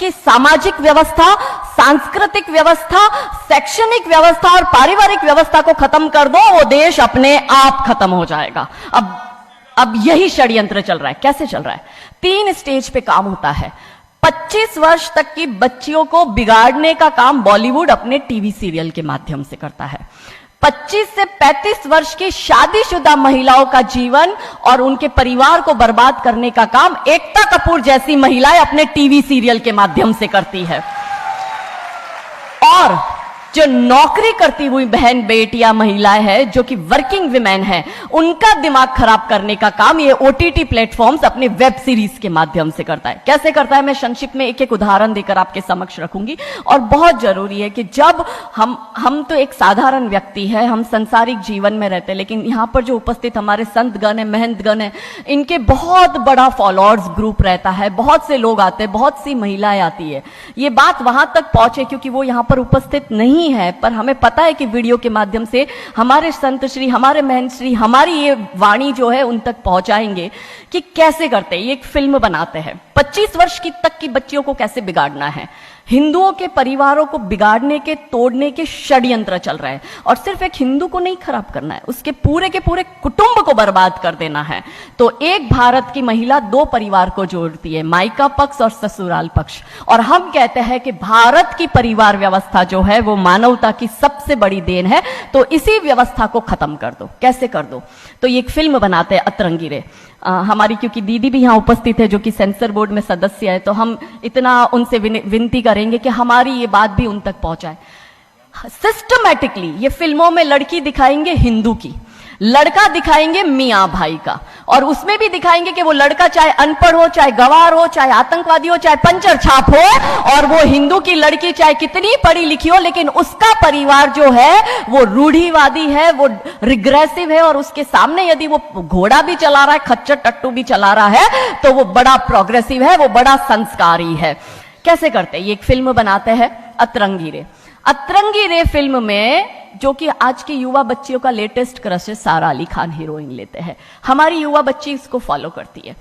की सामाजिक व्यवस्था, सांस्कृतिक व्यवस्था, शैक्षणिक व्यवस्था और पारिवारिक व्यवस्था को खत्म कर दो, वो देश अपने आप खत्म हो जाएगा। अब यही षड्यंत्र चल रहा है। कैसे चल रहा है? 3 स्टेज पे काम होता है। 25 वर्ष तक की बच्चियों को बिगाड़ने का काम बॉलीवुड अपने टीवी सीरियल के माध्यम से करता है। 25 से 35 वर्ष की शादीशुदा महिलाओं का जीवन और उनके परिवार को बर्बाद करने का काम एकता कपूर जैसी महिलाएं अपने टीवी सीरियल के माध्यम से करती है। और जो नौकरी करती हुई बहन बेटियां महिलाएं हैं, जो कि वर्किंग विमेन हैं, उनका दिमाग खराब करने का काम ये ओटीटी प्लेटफॉर्म्स अपने वेब सीरीज के माध्यम से करता है। कैसे करता है, मैं संक्षिप्त में एक एक उदाहरण देकर आपके समक्ष रखूंगी। और बहुत जरूरी है कि जब हम तो एक साधारण व्यक्ति है, हम संसारिक जीवन में रहते हैं, लेकिन यहां पर जो उपस्थित हमारे संतगण है, महंतगण है, इनके बहुत बड़ा फॉलोअर्स ग्रुप रहता है, बहुत से लोग आते हैं, बहुत सी महिलाएं आती है। ये बात वहां तक पहुंचे क्योंकि वो यहां पर उपस्थित नहीं है, पर हमें पता है कि वीडियो के माध्यम से हमारे संत श्री, हमारे महंत श्री हमारी ये वाणी जो है उन तक पहुंचाएंगे कि कैसे करते हैं। ये एक फिल्म बनाते हैं, 25 वर्ष की तक की बच्चियों को कैसे बिगाड़ना है। हिंदुओं के परिवारों को बिगाड़ने के, तोड़ने के षड्यंत्र चल रहे हैं। और सिर्फ एक हिंदू को नहीं खराब करना है, उसके पूरे के पूरे कुटुंब को बर्बाद कर देना है। तो एक भारत की महिला 2 परिवार को जोड़ती है, मायका पक्ष और ससुराल पक्ष। और हम कहते हैं कि भारत की परिवार व्यवस्था जो है वो मानवता की सबसे बड़ी देन है। तो इसी व्यवस्था को खत्म कर दो। कैसे कर दो? तो ये एक फिल्म बनाते हैं अतरंगी रे। हमारी क्योंकि दीदी भी यहाँ उपस्थित है जो कि सेंसर बोर्ड में सदस्य है, तो हम इतना उनसे विनती करेंगे कि हमारी ये बात भी उन तक पहुंचाए। सिस्टमैटिकली ये फिल्मों में लड़की दिखाएंगे हिंदू की, लड़का दिखाएंगे मियां भाई का, और उसमें भी दिखाएंगे कि वो लड़का चाहे अनपढ़ हो, चाहे गवार हो, चाहे आतंकवादी हो, चाहे पंचर छाप हो, और वो हिंदू की लड़की चाहे कितनी पढ़ी लिखी हो, लेकिन उसका परिवार जो है वो रूढ़िवादी है, वो रिग्रेसिव है, और उसके सामने यदि वो घोड़ा भी चला रहा है, खच्चर टट्टू भी चला रहा है, तो वो बड़ा प्रोग्रेसिव है, वो बड़ा संस्कारी है। कैसे करते हैं? ये एक फिल्म बनाते हैं अतरंगी रे। अतरंगी रे फिल्म में जो कि आज की युवा बच्चियों का लेटेस्ट क्रश है, सारा अली खान हीरोइन लेते हैं। हमारी युवा बच्ची इसको फॉलो करती है।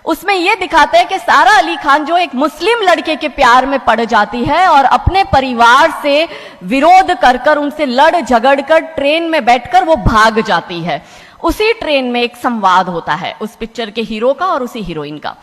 उसमें यह दिखाते हैं कि सारा अली खान जो एक मुस्लिम लड़के के प्यार में पड़ जाती है और अपने परिवार से विरोध कर उनसे लड़ झगड़ कर ट्रेन में बैठकर वो भाग जाती है। उसी ट्रेन में एक संवाद होता है उस पिक्चर के हीरो का और उसी हीरोइन का।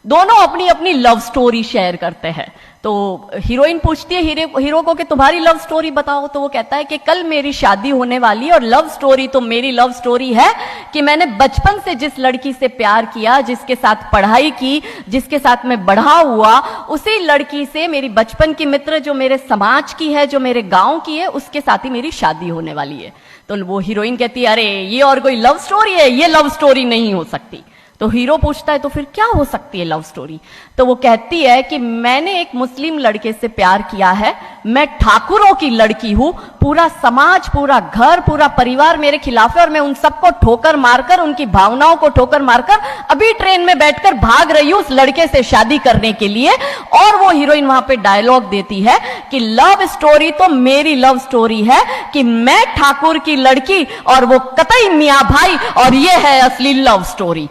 दोनों अपनी अपनी लव स्टोरी शेयर करते हैं। तो हीरोइन पूछती है हीरो को कि तुम्हारी लव स्टोरी बताओ। तो वो कहता है कि कल मेरी शादी होने वाली और लव स्टोरी तो मेरी लव स्टोरी है कि मैंने बचपन से जिस लड़की से प्यार किया, जिसके साथ पढ़ाई की, जिसके साथ मैं बढ़ा हुआ, उसी लड़की से मेरी बचपन की मित्र जो मेरे समाज की है, जो मेरे गांव की है, उसके साथ ही मेरी शादी होने वाली है। तो वो हीरोइन कहती है अरे ये और कोई लव स्टोरी है, ये लव स्टोरी नहीं हो सकती। तो हीरो पूछता है तो फिर क्या हो सकती है लव स्टोरी? तो वो कहती है कि मैंने एक मुस्लिम लड़के से प्यार किया है, मैं ठाकुरों की लड़की हूं, पूरा समाज, पूरा घर, पूरा परिवार मेरे खिलाफ है और मैं उन सबको ठोकर मारकर, उनकी भावनाओं को ठोकर मारकर अभी ट्रेन में बैठकर भाग रही हूं उस लड़के से शादी करने के लिए। और वो हीरोइन वहां पे डायलॉग देती है कि लव स्टोरी तो मेरी लव स्टोरी है कि मैं ठाकुर की लड़की और वो कतई मियां भाई, और ये है असली लव स्टोरी।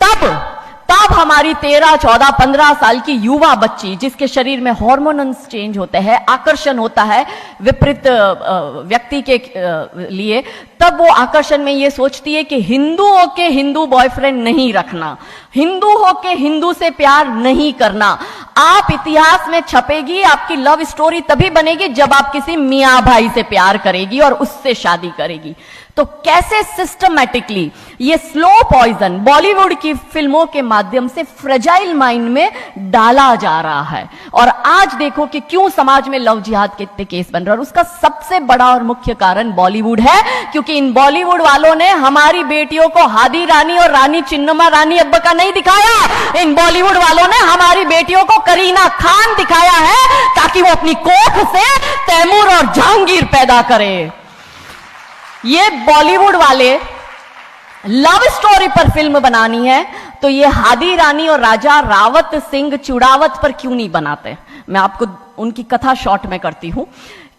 तब हमारी 13, 14, 15 साल की युवा बच्ची जिसके शरीर में हार्मोन्स चेंज होते हैं, आकर्षण होता है विपरीत व्यक्ति के लिए, तब वो आकर्षण में ये सोचती है कि हिंदू होके हिंदू बॉयफ्रेंड नहीं रखना, हिंदू होके हिंदू से प्यार नहीं करना। आप इतिहास में छपेगी, आपकी लव स्टोरी तभी बनेगी जब आप किसी मियां भाई से प्यार करेगी और उससे शादी करेगी। तो कैसे सिस्टमैटिकली ये स्लो पॉइजन बॉलीवुड की फिल्मों के माध्यम से फ्रेजाइल माइंड में डाला जा रहा है। और आज देखो कि क्यों समाज में लव जिहाद के इतने केस बन रहे हैं, और उसका सबसे बड़ा और मुख्य कारण बॉलीवुड है, क्योंकि इन बॉलीवुड वालों ने हमारी बेटियों को हादी रानी और रानी चिन्नमा रानी अब्बा का नहीं दिखाया। इन बॉलीवुड वालों ने हमारी बेटियों को करीना खान दिखाया है ताकि वो अपनी कोख से तैमूर और जहांगीर पैदा करे। ये बॉलीवुड वाले लव स्टोरी पर फिल्म बनानी है तो ये हादी रानी और राजा रावत सिंह चुड़ावत पर क्यों नहीं बनाते? मैं आपको उनकी कथा शॉर्ट में करती हूं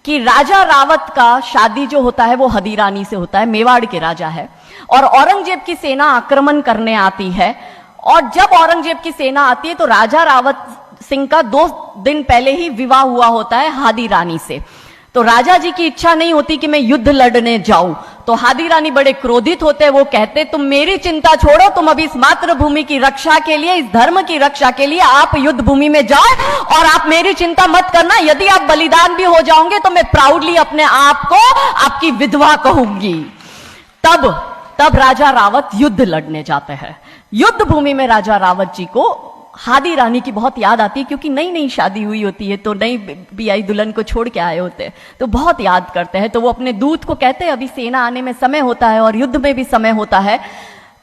कि राजा रावत का शादी जो होता है वो हदी रानी से होता है, मेवाड़ के राजा है, और औरंगजेब की सेना आक्रमण करने आती है। और जब औरंगजेब की सेना आती है तो राजा रावत सिंह का 2 दिन पहले ही विवाह हुआ होता है हादी रानी से। तो राजा जी की इच्छा नहीं होती कि मैं युद्ध लड़ने जाऊं, तो हादी रानी बड़े क्रोधित होते हैं। वो कहते तुम मेरी चिंता छोड़ो, तुम अभी इस मातृभूमि की रक्षा के लिए, इस धर्म की रक्षा के लिए आप युद्ध भूमि में जाओ और आप मेरी चिंता मत करना। यदि आप बलिदान भी हो जाओगे तो मैं प्राउडली अपने आप को आपकी विधवा कहूंगी। तब राजा रावत युद्ध लड़ने जाते हैं। युद्ध भूमि में राजा रावत जी को हादी रानी की बहुत याद आती है, क्योंकि नई नई शादी हुई होती है, तो नई बियाई दुल्हन को छोड़ के आए होते हैं, तो बहुत याद करते हैं। तो वो अपने दूत को कहते हैं अभी सेना आने में समय होता है और युद्ध में भी समय होता है,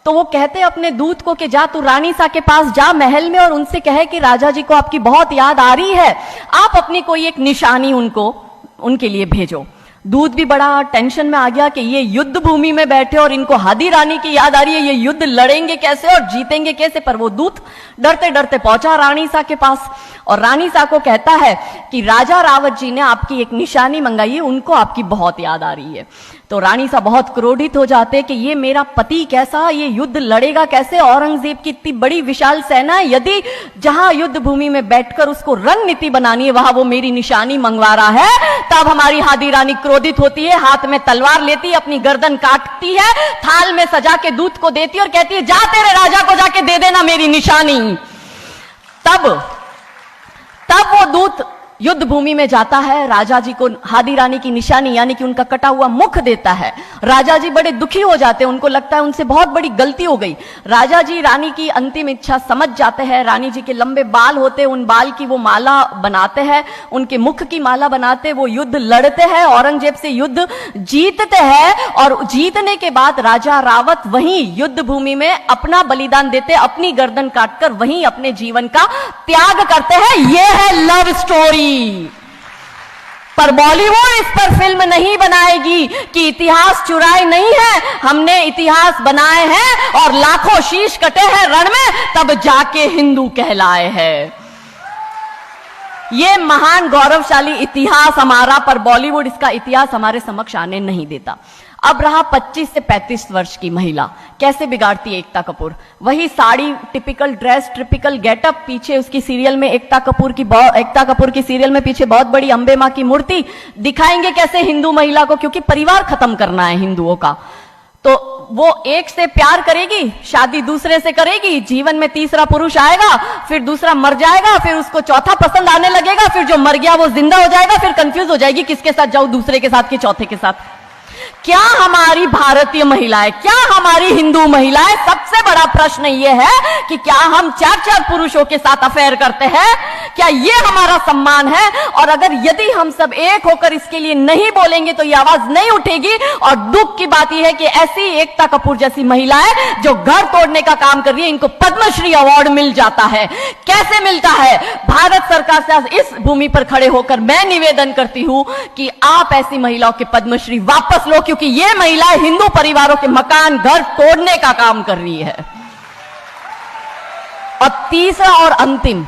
तो वो कहते हैं अपने दूत को कि जा तू रानी सा के पास जा महल में और उनसे कहे कि राजा जी को आपकी बहुत याद आ रही है, आप अपनी कोई एक निशानी उनके लिए भेजो। दूत भी बड़ा टेंशन में आ गया कि ये युद्ध भूमि में बैठे और इनको हादी रानी की याद आ रही है, ये युद्ध लड़ेंगे कैसे और जीतेंगे कैसे। पर वो दूत डरते डरते पहुंचा रानी सा के पास और रानी सा को कहता है कि राजा रावत जी ने आपकी एक निशानी मंगाई है, उनको आपकी बहुत याद आ रही है। तो रानी सा बहुत क्रोधित हो जाते कि ये मेरा पति कैसा, ये युद्ध लड़ेगा कैसे, औरंगजेब की इतनी बड़ी विशाल सेना है, यदि जहां युद्ध भूमि में बैठकर उसको रणनीति बनानी है वहां वो मेरी निशानी मंगवा रहा है। तब हमारी हादी रानी क्रोधित होती है, हाथ में तलवार लेती है, अपनी गर्दन काटती है, थाल में सजा के दूत को देती है और कहती है जा तेरे राजा को जाके दे देना मेरी निशानी। तब वो दूत युद्ध भूमि में जाता है, राजा जी को हादी रानी की निशानी यानी कि उनका कटा हुआ मुख देता है। राजा जी बड़े दुखी हो जाते हैं, उनको लगता है उनसे बहुत बड़ी गलती हो गई। राजा जी रानी की अंतिम इच्छा समझ जाते हैं। रानी जी के लंबे बाल होते हैं, उन बाल की वो माला बनाते हैं, उनके मुख की माला बनाते हैं, वो युद्ध लड़ते हैं, औरंगजेब से युद्ध जीतते हैं और जीतने के बाद राजा रावत वहीं युद्ध भूमि में अपना बलिदान देते, अपनी गर्दन काटकर वहीं अपने जीवन का त्याग करते हैं। यह है लव स्टोरी। पर बॉलीवुड इस पर फिल्म नहीं बनाएगी कि इतिहास चुराए नहीं है, हमने इतिहास बनाए हैं और लाखों शीश कटे हैं रण में, तब जाके हिंदू कहलाए हैं। ये महान गौरवशाली इतिहास हमारा, पर बॉलीवुड इसका इतिहास हमारे समक्ष आने नहीं देता। अब रहा 25 से 35 वर्ष की महिला, कैसे बिगाड़ती है एकता कपूर। वही sari, typical dress, typical getup, पीछे उसकी सीरियल में एकता कपूर की सीरियल में पीछे बहुत बड़ी अंबे मां की मूर्ति। दिखाएंगे कैसे हिंदू महिला को, क्योंकि परिवार खत्म करना है हिंदुओं का। तो वो एक से प्यार करेगी, शादी दूसरे से करेगी, जीवन में तीसरा पुरुष आएगा, फिर दूसरा मर जाएगा, फिर उसको चौथा पसंद आने लगेगा, फिर जो मर गया वो जिंदा हो जाएगा, फिर कंफ्यूज हो जाएगी किसके साथ जाऊं, दूसरे के साथ कि चौथे के साथ। क्या हमारी भारतीय महिलाएं, क्या हमारी हिंदू महिलाएं, सबसे बड़ा प्रश्न यह है कि क्या हम 4-4 पुरुषों के साथ अफेयर करते हैं? क्या ये हमारा सम्मान है? और अगर यदि हम सब एक होकर इसके लिए नहीं बोलेंगे तो ये आवाज नहीं उठेगी। और दुख की बात यह है कि ऐसी एकता कपूर जैसी महिलाएं जो घर तोड़ने का काम कर रही है, इनको पद्मश्री अवार्ड मिल जाता है। कैसे मिलता है? भारत सरकार से इस भूमि पर खड़े होकर मैं निवेदन करती हूं कि आप ऐसी महिलाओं के पद्मश्री वापस लो, क्योंकि ये महिलाएं हिंदू परिवारों के मकान, घर तोड़ने का काम कर रही है। और तीसरा और अंतिम,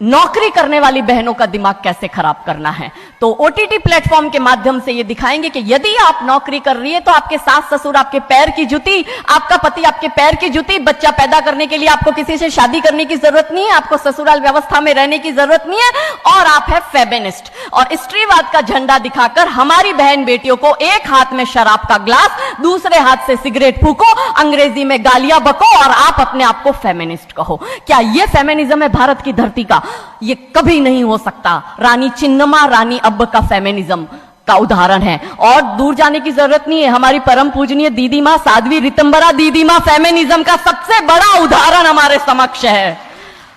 नौकरी करने वाली बहनों का दिमाग कैसे खराब करना है। तो ओटीटी प्लेटफॉर्म के माध्यम से ये दिखाएंगे कि यदि आप नौकरी कर रही है तो आपके सास ससुर आपके पैर की जूती, आपका पति आपके पैर की जूती। बच्चा पैदा करने के लिए आपको किसी से शादी करने की जरूरत नहीं है, आपको ससुराल व्यवस्था में रहने की जरूरत नहीं है, और आप है फेमिनिस्ट। और स्त्रीवाद का झंडा दिखाकर हमारी बहन बेटियों को एक हाथ में शराब का ग्लास, दूसरे हाथ से सिगरेट फूको, अंग्रेजी में गालियां बको और आप अपने आप को फेमिनिस्ट कहो। क्या यह फेमिनिज्म है भारत की धरती का? ये कभी नहीं हो सकता। रानी चिन्नमा, रानी अब्ब का फेमिनिज्म का उदाहरण है। और दूर जाने की जरूरत नहीं है, हमारी परम पूजनीय दीदी मां साध्वी रितंबरा दीदी मां फेमिनिज्म का सबसे बड़ा उदाहरण हमारे समक्ष है।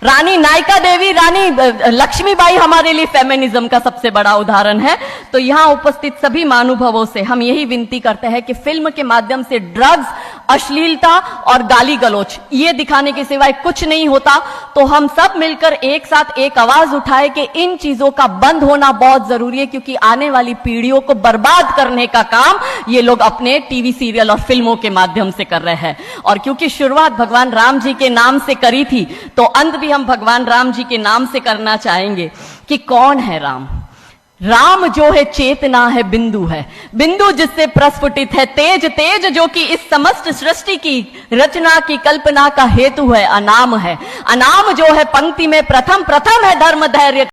रानी नायका देवी, रानी लक्ष्मीबाई हमारे लिए फेमिनिज्म का सबसे बड़ा उदाहरण है। तो यहां उपस्थित सभी महानुभावों से हम यही विनती करते हैं कि फिल्म के माध्यम से ड्रग्स, अश्लीलता और गाली गलौच ये दिखाने के सिवाय कुछ नहीं होता। तो हम सब मिलकर एक साथ एक आवाज उठाए कि इन चीजों का बंद होना बहुत जरूरी है, क्योंकि आने वाली पीढ़ियों को बर्बाद करने का काम ये लोग अपने टीवी सीरियल और फिल्मों के माध्यम से कर रहे हैं। और क्योंकि शुरुआत भगवान राम जी के नाम से करी थी, तो अंत भी हम भगवान राम जी के नाम से करना चाहेंगे कि कौन है राम। राम जो है चेतना है, बिंदु है, बिंदु जिससे प्रस्फुटित है तेज, तेज जो कि इस समस्त सृष्टि की रचना की कल्पना का हेतु है, अनाम है, अनाम जो है पंक्ति में प्रथम, प्रथम है धर्म धैर्य